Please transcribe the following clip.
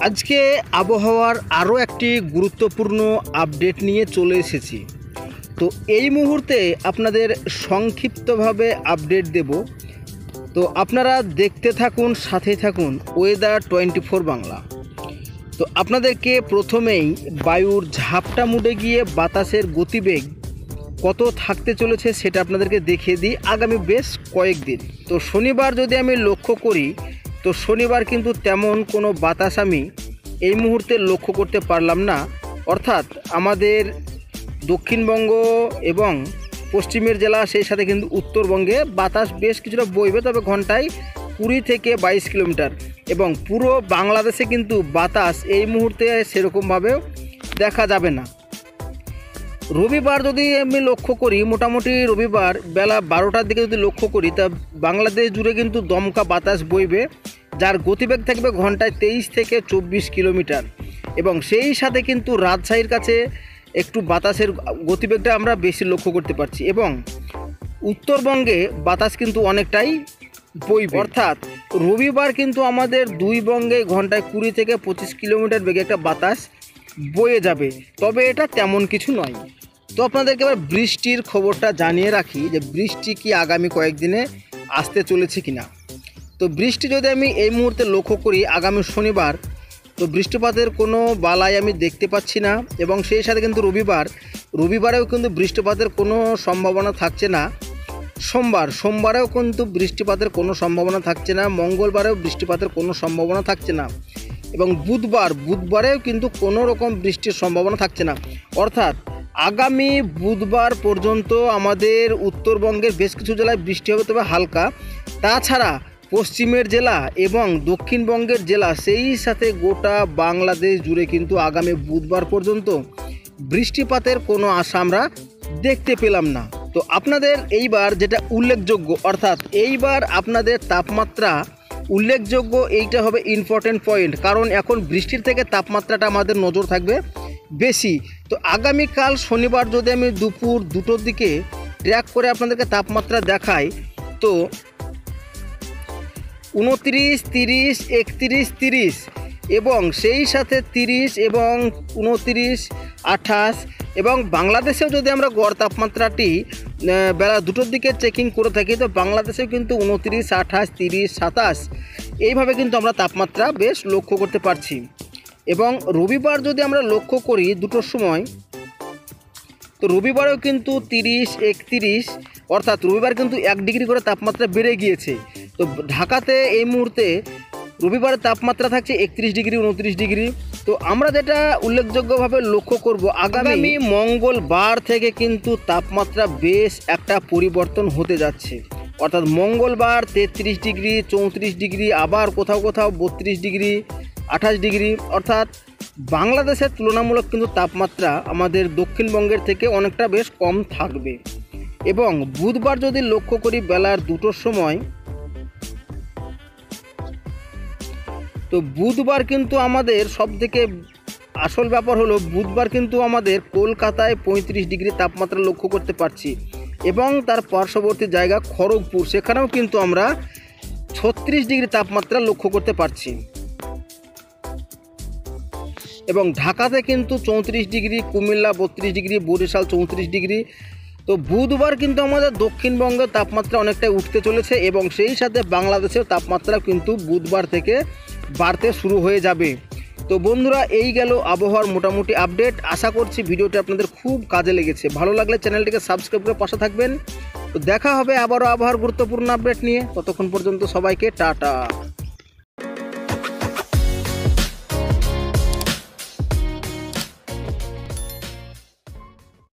আজকে আবহাওয়ার আরও একটি গুরুত্বপূর্ণ আপডেট নিয়ে চলে এসেছি। তো এই মুহূর্তে আপনাদের সংক্ষিপ্তভাবে আপডেট দেব। তো আপনারা দেখতে থাকুন, সাথে থাকুন ওয়েদার 24 বাংলা। তো আপনাদেরকে প্রথমেই বায়ুর ঝাপটা মুডে গিয়ে বাতাসের গতিবেগ কত থাকতে চলেছে সেটা আপনাদেরকে দেখিয়ে দিই আগামী বেশ কয়েকদিন। তো শনিবার যদি আমি লক্ষ্য করি, তো শনিবার কিন্তু তেমন কোনো বাতাস আমি এই মুহূর্তে লক্ষ্য করতে পারলাম না। অর্থাৎ আমাদের দক্ষিণবঙ্গ এবং পশ্চিমের জেলা, সেই সাথে কিন্তু উত্তরবঙ্গে বাতাস বেশ কিছুটা বইবে, তবে ঘন্টায় 20 থেকে 22 কিলোমিটার। এবং পুরো বাংলাদেশে কিন্তু বাতাস এই মুহূর্তে সেরকমভাবেও দেখা যাবে না। রবিবার যদি আমি লক্ষ্য করি, মোটামুটি রবিবার বেলা 12টার দিকে যদি লক্ষ্য করি, তা বাংলাদেশ জুড়ে কিন্তু দমকা বাতাস বইবে, যার গতিবেগ থাকবে ঘন্টায় 23 থেকে 24 কিলোমিটার। এবং সেই সাথে কিন্তু রাজশাহীর কাছে একটু বাতাসের গতিবেগটা আমরা বেশি লক্ষ্য করতে পারছি। এবং উত্তরবঙ্গে বাতাস কিন্তু অনেকটাই বইবে। অর্থাৎ রবিবার কিন্তু আমাদের দুই বঙ্গে ঘন্টায় 20 থেকে 25 কিলোমিটার বেগে একটা বাতাস বয়ে যাবে, তবে এটা তেমন কিছু নয়। তো আপনাদেরকে এবার বৃষ্টির খবরটা জানিয়ে রাখি যে বৃষ্টি কি আগামী কয়েকদিনে আসতে চলেছে কিনা। তো বৃষ্টি যদি আমি এই মুহূর্তে লক্ষ্য করি আগামী শনিবার, তো বৃষ্টিপাতের কোনো বালাই আমি দেখতে পাচ্ছি না। এবং সেই সাথে কিন্তু রবিবারেও কিন্তু বৃষ্টিপাতের কোনো সম্ভাবনা থাকছে না। সোমবারেও কিন্তু বৃষ্টিপাতের কোনো সম্ভাবনা থাকছে না। মঙ্গলবারেও বৃষ্টিপাতের কোনো সম্ভাবনা থাকছে না। এবং বুধবারেও কিন্তু কোনো রকম বৃষ্টির সম্ভাবনা থাকছে না। অর্থাৎ আগামী বুধবার পর্যন্ত আমাদের উত্তরবঙ্গের বেশ কিছু জেলায় বৃষ্টি হবে, তবে হালকা। তাছাড়া পশ্চিমের জেলা এবং দক্ষিণবঙ্গের জেলা, সেই সাথে গোটা বাংলাদেশ জুড়ে কিন্তু আগামী বুধবার পর্যন্ত বৃষ্টিপাতের কোনো আশা আমরা দেখতে পেলাম না। তো আপনাদের এইবার যেটা উল্লেখযোগ্য, অর্থাৎ এইবার আপনাদের তাপমাত্রা উল্লেখযোগ্য, এইটা হবে ইম্পর্টেন্ট পয়েন্ট, কারণ এখন বৃষ্টির থেকে তাপমাত্রাটা আমাদের নজর থাকবে বেশি। তো আগামীকাল শনিবার যদি আমি দুপুর 2টোর দিকে ট্র্যাক করে আপনাদেরকে তাপমাত্রা দেখাই, তো 29, 30, 31, 30 এবং সেই সাথে 30 এবং 29, 28। এবং বাংলাদেশেও যদি আমরা গড় তাপমাত্রাটি বেলা 2টোর দিকে চেকিং করে থাকি, তো বাংলাদেশেও কিন্তু 29, 28, 30, 27 এইভাবে কিন্তু আমরা তাপমাত্রা বেশ লক্ষ্য করতে পারছি। এবং রবিবার যদি আমরা লক্ষ্য করি 2টোর সময়, তো রবিবারেও কিন্তু 30, 31, অর্থাৎ রবিবার কিন্তু 1 ডিগ্রি করে তাপমাত্রা বেড়ে গিয়েছে। তো ঢাকাতে এই মুহূর্তে রবিবারের তাপমাত্রা থাকছে 31 ডিগ্রি, 29 ডিগ্রি। তো আমরা যেটা উল্লেখযোগ্যভাবে লক্ষ্য করব, আগামী মঙ্গলবার থেকে কিন্তু তাপমাত্রা বেশ একটা পরিবর্তন হতে যাচ্ছে। অর্থাৎ মঙ্গলবার 33 ডিগ্রি, 34 ডিগ্রি, আবার কোথাও 32 ডিগ্রি, 28 ডিগ্রি। অর্থাৎ বাংলাদেশের তুলনামূলক কিন্তু তাপমাত্রা আমাদের দক্ষিণবঙ্গের থেকে অনেকটা বেশ কম থাকবে। এবং বুধবার যদি লক্ষ্য করি বেলার 2টোর সময়, তো বুধবার কিন্তু আমাদের সবথেকে আসল ব্যাপার হলো, বুধবার কিন্তু আমাদের কলকাতায় 35 ডিগ্রি তাপমাত্রা লক্ষ্য করতে পারছি। এবং তার পার্শ্ববর্তী জায়গা খড়গপুর, সেখানেও কিন্তু আমরা 36 ডিগ্রি তাপমাত্রা লক্ষ্য করতে পারছি। এবং ঢাকাতে কিন্তু 34 degree, Cumilla 32 degree, Barishal 34 degree. তো বুধবার কিন্তু আমাদের দক্ষিণবঙ্গের তাপমাত্রা অনেকটাই উঠতে চলেছে। এবং সেই সাথে বাংলাদেশের তাপমাত্রা কিন্তু বুধবার থেকে বাড়তে শুরু হয়ে যাবে। তো বন্ধুরা, এই গেল আবহাওয়ার মোটামুটি আপডেট। আশা করছি ভিডিওটি আপনাদের খুব কাজে লেগেছে। ভালো লাগলে চ্যানেলটিকে সাবস্ক্রাইব করে পাশে থাকবেন। তো দেখা হবে আবারও আবহাওয়ার গুরুত্বপূর্ণ আপডেট নিয়ে। ততক্ষণ পর্যন্ত সবাইকে টাটা।